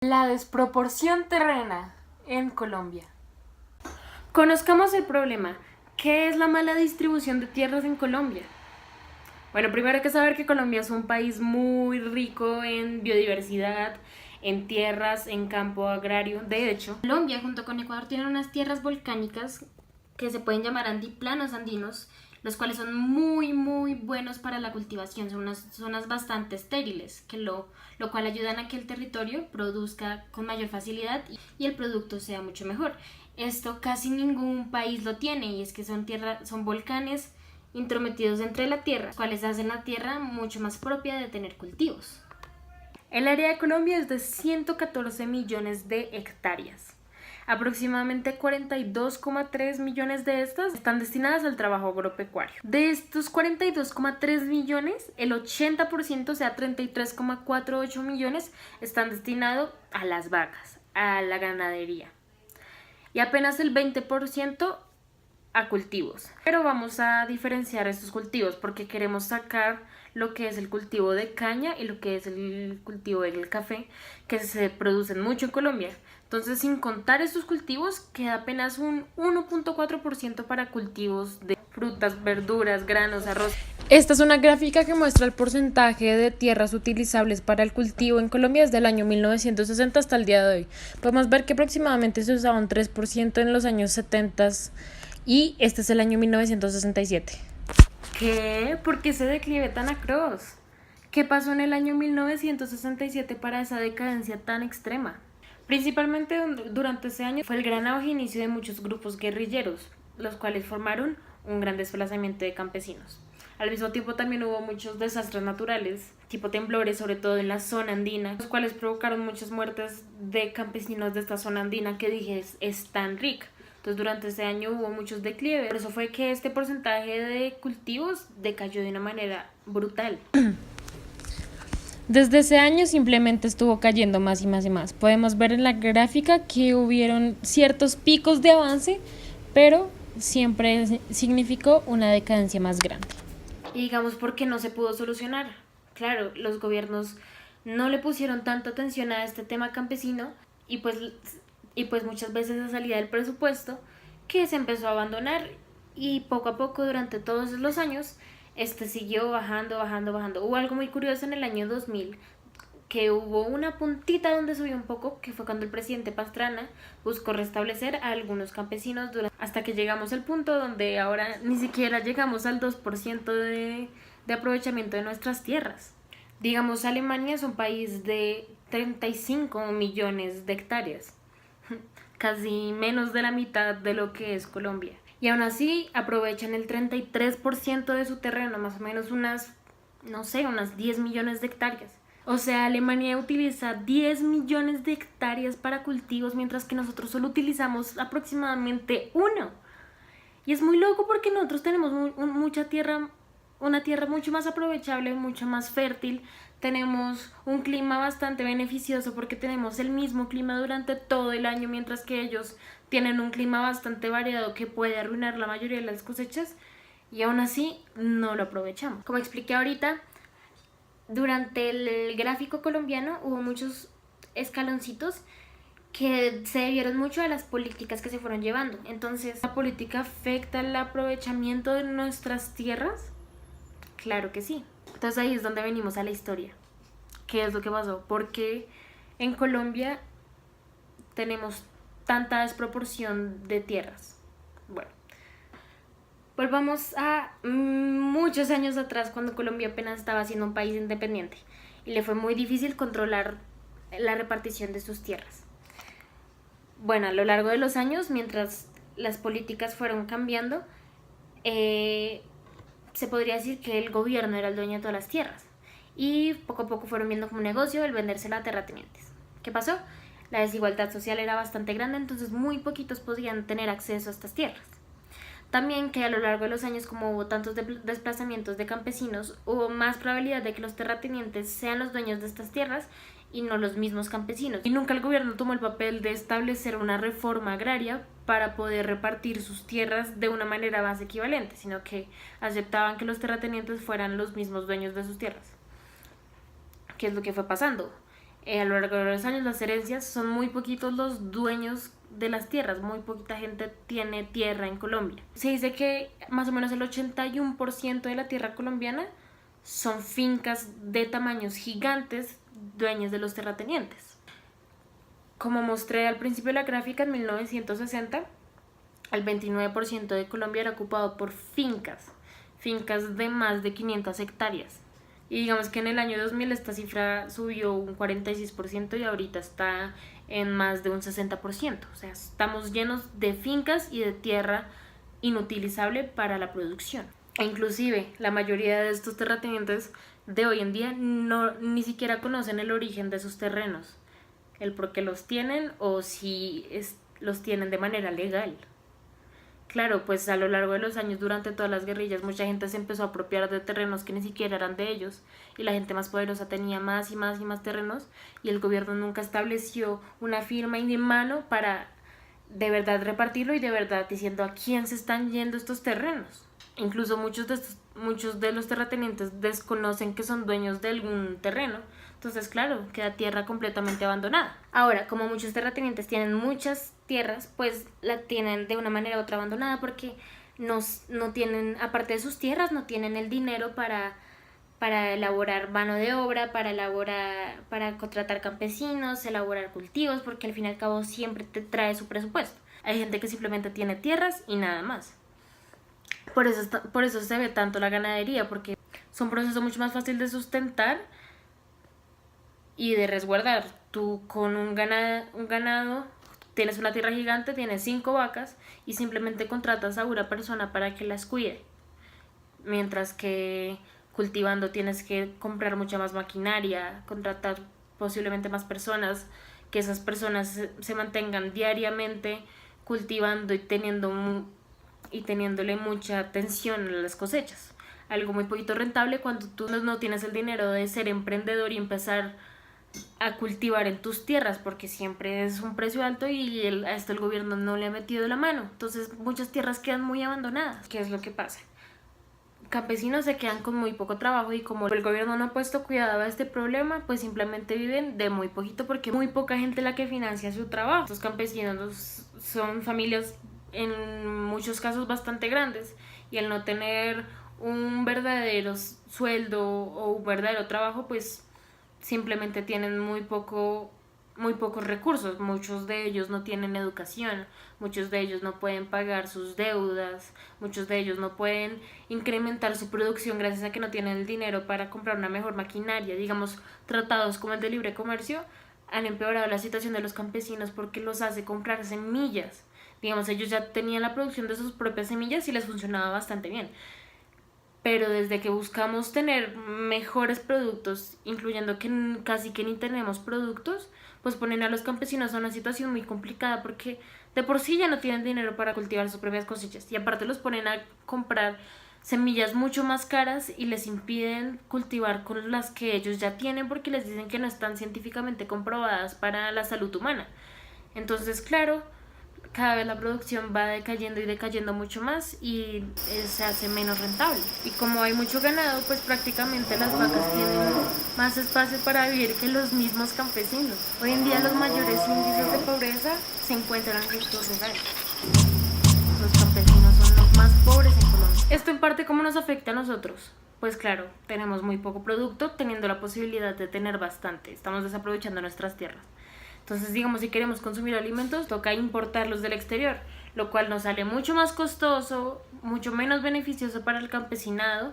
La desproporción terrena en Colombia. Conozcamos el problema. ¿Qué es la mala distribución de tierras en Colombia? Bueno, primero hay que saber que Colombia es un país muy rico en biodiversidad, en tierras, en campo agrario. De hecho, Colombia junto con Ecuador tienen unas tierras volcánicas que se pueden llamar antiplanos andinos, los cuales son muy buenos para la cultivación. Son unas zonas bastante estériles, lo cual ayudan a que el territorio produzca con mayor facilidad y el producto sea mucho mejor. Esto casi ningún país lo tiene, y es que son volcanes intrometidos entre la tierra, los cuales hacen la tierra mucho más propia de tener cultivos. El área de Colombia es de 114 millones de hectáreas. Aproximadamente 42,3 millones de estas están destinadas al trabajo agropecuario. De estos 42,3 millones, el 80%, o sea 33,48 millones, están destinados a las vacas, a la ganadería. Y apenas el 20% a cultivos. Pero vamos a diferenciar estos cultivos porque queremos sacar lo que es el cultivo de caña y lo que es el cultivo del café, que se producen mucho en Colombia. Entonces, sin contar estos cultivos, queda apenas un 1,4% para cultivos de frutas, verduras, granos, arroz. Esta es una gráfica que muestra el porcentaje de tierras utilizables para el cultivo en Colombia desde el año 1960 hasta el día de hoy. Podemos ver que aproximadamente se usaba un 3% en los años 70 y este es el año 1967. ¿Qué? ¿Por qué ese declive tan atroz? ¿Qué pasó en el año 1967 para esa decadencia tan extrema? Principalmente durante ese año fue el gran auge e inicio de muchos grupos guerrilleros, los cuales formaron un gran desplazamiento de campesinos. Al mismo tiempo también hubo muchos desastres naturales, tipo temblores, sobre todo en la zona andina, los cuales provocaron muchas muertes de campesinos de esta zona andina que dije es tan rica. Entonces durante ese año hubo muchos declives, por eso fue que este porcentaje de cultivos decayó de una manera brutal. Desde ese año simplemente estuvo cayendo más y más y más. Podemos ver en la gráfica que hubieron ciertos picos de avance, pero siempre significó una decadencia más grande. Y digamos, ¿por qué no se pudo solucionar? Claro, los gobiernos no le pusieron tanta atención a este tema campesino y pues muchas veces se salía del presupuesto, que se empezó a abandonar, y poco a poco durante todos los años siguió bajando. Hubo algo muy curioso en el año 2000, que hubo una puntita donde subió un poco, que fue cuando el presidente Pastrana buscó restablecer a algunos campesinos hasta que llegamos al punto donde ahora ni siquiera llegamos al 2% de aprovechamiento de nuestras tierras. Digamos, Alemania es un país de 35 millones de hectáreas, casi menos de la mitad de lo que es Colombia. Y aún así aprovechan el 33% de su terreno, más o menos unas 10 millones de hectáreas. O sea, Alemania utiliza 10 millones de hectáreas para cultivos, mientras que nosotros solo utilizamos aproximadamente 1. Y es muy loco porque nosotros tenemos mucha tierra, una tierra mucho más aprovechable, mucho más fértil. Tenemos un clima bastante beneficioso porque tenemos el mismo clima durante todo el año, mientras que ellos tienen un clima bastante variado que puede arruinar la mayoría de las cosechas, y aún así no lo aprovechamos. Como expliqué ahorita, durante el gráfico colombiano hubo muchos escaloncitos que se debieron mucho a las políticas que se fueron llevando. Entonces, ¿la política afecta el aprovechamiento de nuestras tierras? Claro que sí. Entonces ahí es donde venimos a la historia. ¿Qué es lo que pasó? ¿Por qué en Colombia tenemos tanta desproporción de tierras? Bueno, volvamos a muchos años atrás, cuando Colombia apenas estaba siendo un país independiente y le fue muy difícil controlar la repartición de sus tierras. Bueno, a lo largo de los años, mientras las políticas fueron cambiando, se podría decir que el gobierno era el dueño de todas las tierras, y poco a poco fueron viendo como un negocio el vendérsela a terratenientes. ¿Qué pasó? La desigualdad social era bastante grande, entonces muy poquitos podían tener acceso a estas tierras. También que a lo largo de los años, como hubo tantos desplazamientos de campesinos, hubo más probabilidad de que los terratenientes sean los dueños de estas tierras y no los mismos campesinos. Y nunca el gobierno tomó el papel de establecer una reforma agraria para poder repartir sus tierras de una manera más equivalente, sino que aceptaban que los terratenientes fueran los mismos dueños de sus tierras. ¿Qué es lo que fue pasando? A lo largo de los años las herencias son muy poquitos los dueños de las tierras, muy poquita gente tiene tierra en Colombia. Se dice que más o menos el 81% de la tierra colombiana son fincas de tamaños gigantes, dueños de los terratenientes. Como mostré al principio de la gráfica, en 1960 el 29% de Colombia era ocupado por fincas de más de 500 hectáreas. Y digamos que en el año 2000 esta cifra subió un 46% y ahorita está en más de un 60%. O sea, estamos llenos de fincas y de tierra inutilizable para la producción. E inclusive la mayoría de estos terratenientes de hoy en día ni siquiera conocen el origen de sus terrenos, el por qué los tienen o si los tienen de manera legal. Claro, pues a lo largo de los años, durante todas las guerrillas, mucha gente se empezó a apropiar de terrenos que ni siquiera eran de ellos, y la gente más poderosa tenía más y más y más terrenos, y el gobierno nunca estableció una firma y mano para de verdad repartirlo y de verdad diciendo a quién se están yendo estos terrenos. Incluso muchos de los terratenientes desconocen que son dueños de algún terreno. Entonces, claro, queda tierra completamente abandonada. Ahora, como muchos terratenientes tienen muchas tierras, pues la tienen de una manera u otra abandonada porque no tienen, aparte de sus tierras, no tienen el dinero para elaborar mano de obra, para contratar campesinos, elaborar cultivos, porque al fin y al cabo siempre te trae su presupuesto. Hay gente que simplemente tiene tierras y nada más. Por eso se ve tanto la ganadería, porque es un proceso mucho más fácil de sustentar y de resguardar. Tú con un ganado tienes una tierra gigante, tienes 5 vacas y simplemente contratas a una persona para que las cuide. Mientras que cultivando tienes que comprar mucha más maquinaria, contratar posiblemente más personas, que esas personas se mantengan diariamente cultivando y teniéndole mucha atención a las cosechas. Algo muy poquito rentable cuando tú no tienes el dinero de ser emprendedor y empezar a cultivar en tus tierras, porque siempre es un precio alto y a esto el gobierno no le ha metido la mano. Entonces muchas tierras quedan muy abandonadas. ¿Qué es lo que pasa? Campesinos se quedan con muy poco trabajo y como el gobierno no ha puesto cuidado a este problema, pues simplemente viven de muy poquito porque muy poca gente la que financia su trabajo. Estos campesinos son familias en muchos casos bastante grandes y al no tener un verdadero sueldo o un verdadero trabajo, pues simplemente tienen muy pocos recursos. Muchos de ellos no tienen educación, muchos de ellos no pueden pagar sus deudas, muchos de ellos no pueden incrementar su producción gracias a que no tienen el dinero para comprar una mejor maquinaria. Digamos, tratados como el de libre comercio han empeorado la situación de los campesinos porque los hace comprar semillas. Digamos, ellos ya tenían la producción de sus propias semillas y les funcionaba bastante bien. Pero desde que buscamos tener mejores productos, incluyendo que casi que ni tenemos productos, pues ponen a los campesinos a una situación muy complicada porque de por sí ya no tienen dinero para cultivar sus propias cosechas y aparte los ponen a comprar semillas mucho más caras y les impiden cultivar con las que ellos ya tienen porque les dicen que no están científicamente comprobadas para la salud humana. Entonces, claro, cada vez la producción va decayendo y decayendo mucho más y se hace menos rentable. Y como hay mucho ganado, pues prácticamente las vacas tienen más espacio para vivir que los mismos campesinos. Hoy en día los mayores índices de pobreza se encuentran en estos lugares. Los campesinos son los más pobres en Colombia. Esto en parte, ¿cómo nos afecta a nosotros? Pues claro, tenemos muy poco producto teniendo la posibilidad de tener bastante. Estamos desaprovechando nuestras tierras. Entonces, digamos, si queremos consumir alimentos, toca importarlos del exterior, lo cual nos sale mucho más costoso, mucho menos beneficioso para el campesinado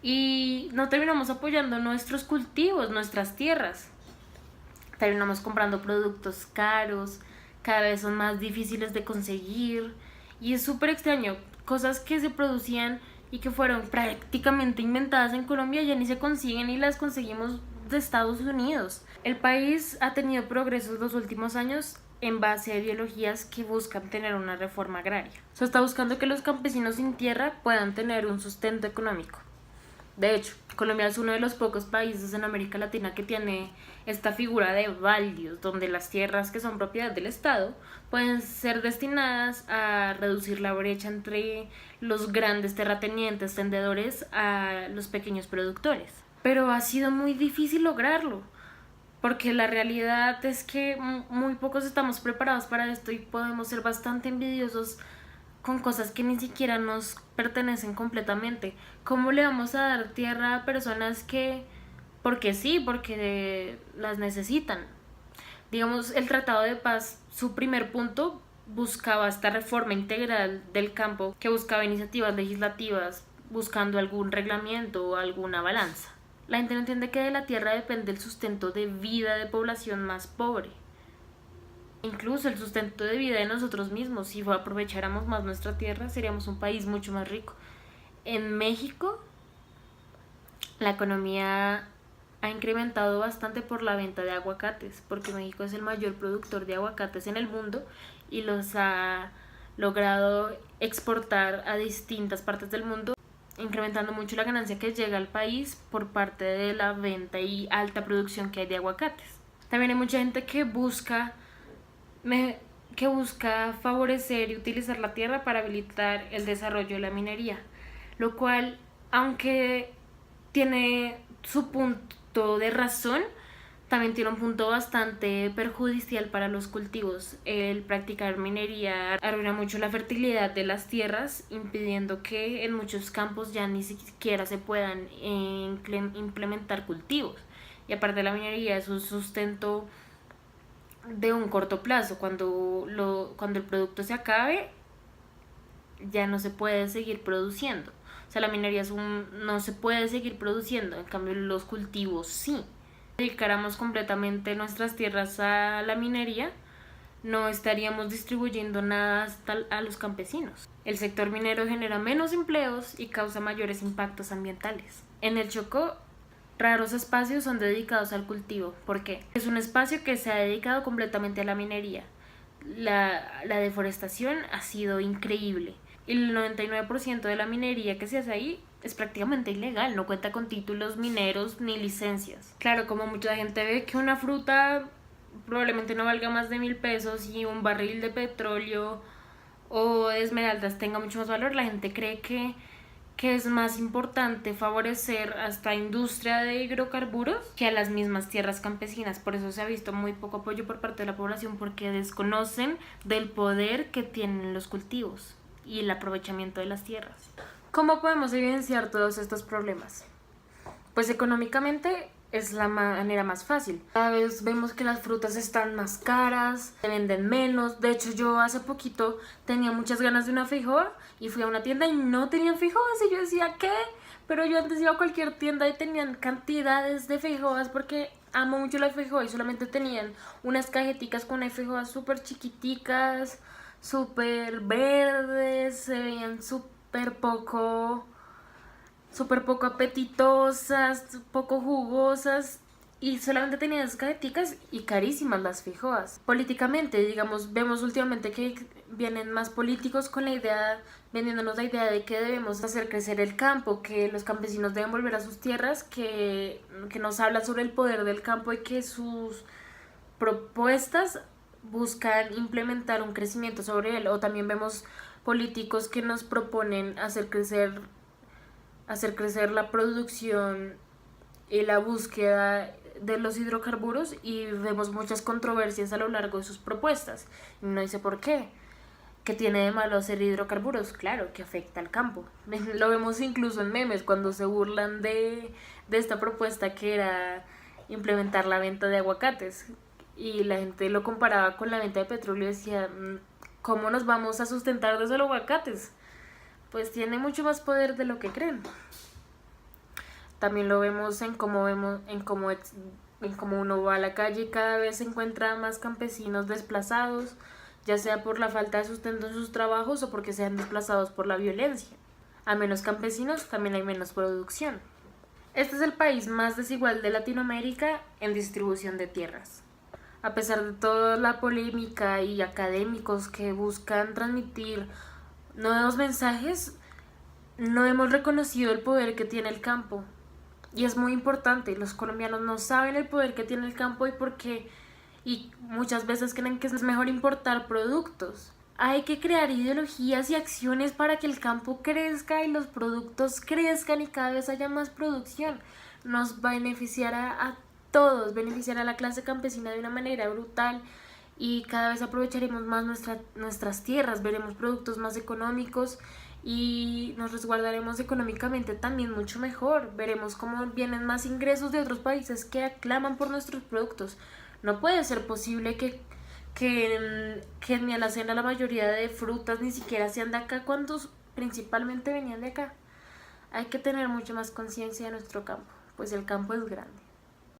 y no terminamos apoyando nuestros cultivos, nuestras tierras. Terminamos comprando productos caros, cada vez son más difíciles de conseguir y es súper extraño. Cosas que se producían y que fueron prácticamente inventadas en Colombia ya ni se consiguen y las conseguimos de Estados Unidos. El país ha tenido progresos los últimos años en base a ideologías que buscan tener una reforma agraria. Se está buscando que los campesinos sin tierra puedan tener un sustento económico. De hecho, Colombia es uno de los pocos países en América Latina que tiene esta figura de baldios, donde las tierras que son propiedad del Estado pueden ser destinadas a reducir la brecha entre los grandes terratenientes tendedores a los pequeños productores. Pero ha sido muy difícil lograrlo, porque la realidad es que muy pocos estamos preparados para esto y podemos ser bastante envidiosos con cosas que ni siquiera nos pertenecen completamente. ¿Cómo le vamos a dar tierra a personas que, porque sí, porque las necesitan? Digamos, el Tratado de Paz, su primer punto buscaba esta reforma integral del campo, que buscaba iniciativas legislativas, buscando algún reglamento o alguna balanza. La gente no entiende que de la tierra depende el sustento de vida de población más pobre. Incluso el sustento de vida de nosotros mismos. Si aprovecháramos más nuestra tierra, seríamos un país mucho más rico. En México, la economía ha incrementado bastante por la venta de aguacates, porque México es el mayor productor de aguacates en el mundo y los ha logrado exportar a distintas partes del mundo, incrementando mucho la ganancia que llega al país por parte de la venta y alta producción que hay de aguacates. También hay mucha gente que busca favorecer y utilizar la tierra para habilitar el desarrollo de la minería, lo cual, aunque tiene su punto de razón, también tiene un punto bastante perjudicial para los cultivos. El practicar minería arruina mucho la fertilidad de las tierras, impidiendo que en muchos campos ya ni siquiera se puedan implementar cultivos. Y aparte, la minería es un sustento de un corto plazo. Cuando el producto se acabe, ya no se puede seguir produciendo. O sea, la minería no se puede seguir produciendo, en cambio los cultivos sí. Si dedicáramos completamente nuestras tierras a la minería, no estaríamos distribuyendo nada hasta a los campesinos. El sector minero genera menos empleos y causa mayores impactos ambientales. En el Chocó, raros espacios son dedicados al cultivo. ¿Por qué? Es un espacio que se ha dedicado completamente a la minería. La deforestación ha sido increíble. El 99% de la minería que se hace ahí es prácticamente ilegal, no cuenta con títulos mineros ni licencias. Claro, como mucha gente ve que una fruta probablemente no valga más de 1,000 pesos y un barril de petróleo o de esmeraldas tenga mucho más valor, la gente cree que es más importante favorecer a esta industria de hidrocarburos que a las mismas tierras campesinas. Por eso se ha visto muy poco apoyo por parte de la población, porque desconocen del poder que tienen los cultivos y el aprovechamiento de las tierras. ¿Cómo podemos evidenciar todos estos problemas? Pues económicamente es la manera más fácil. Cada vez vemos que las frutas están más caras, se venden menos. De hecho, yo hace poquito tenía muchas ganas de una feijoa y fui a una tienda y no tenían feijoas y yo decía, ¿qué? Pero yo antes iba a cualquier tienda y tenían cantidades de feijoas porque amo mucho la feijoa y solamente tenían unas cajeticas con feijoas súper chiquiticas, súper verdes, se veían súper poco apetitosas, poco jugosas y solamente tenían esas cajeticas y carísimas las feijoas. Políticamente, digamos, vemos últimamente que vienen más políticos con la idea, vendiéndonos la idea de que debemos hacer crecer el campo, que los campesinos deben volver a sus tierras, que nos habla sobre el poder del campo y que sus propuestas buscan implementar un crecimiento sobre él. O también vemos políticos que nos proponen hacer crecer la producción y la búsqueda de los hidrocarburos y vemos muchas controversias a lo largo de sus propuestas. Y uno dice, ¿por qué? ¿Qué tiene de malo hacer hidrocarburos? Claro, que afecta al campo. Lo vemos incluso en memes cuando se burlan de esta propuesta que era implementar la venta de aguacates. Y la gente lo comparaba con la venta de petróleo y decía, ¿cómo nos vamos a sustentar de solo aguacates? Pues tiene mucho más poder de lo que creen. También lo vemos en cómo uno va a la calle y cada vez se encuentra más campesinos desplazados, ya sea por la falta de sustento en sus trabajos o porque sean desplazados por la violencia. A menos campesinos también hay menos producción. Este es el país más desigual de Latinoamérica en distribución de tierras. A pesar de toda la polémica y académicos que buscan transmitir nuevos mensajes, no hemos reconocido el poder que tiene el campo. Y es muy importante, los colombianos no saben el poder que tiene el campo y muchas veces creen que es mejor importar productos. Hay que crear ideologías y acciones para que el campo crezca y los productos crezcan y cada vez haya más producción. Nos beneficiará a todos, beneficiar a la clase campesina de una manera brutal y cada vez aprovecharemos más nuestras tierras, veremos productos más económicos y nos resguardaremos económicamente también mucho mejor. Veremos cómo vienen más ingresos de otros países que aclaman por nuestros productos. No puede ser posible que en mi alacena la mayoría de frutas ni siquiera sean de acá cuando principalmente venían de acá. Hay que tener mucho más conciencia de nuestro campo, pues el campo es grande.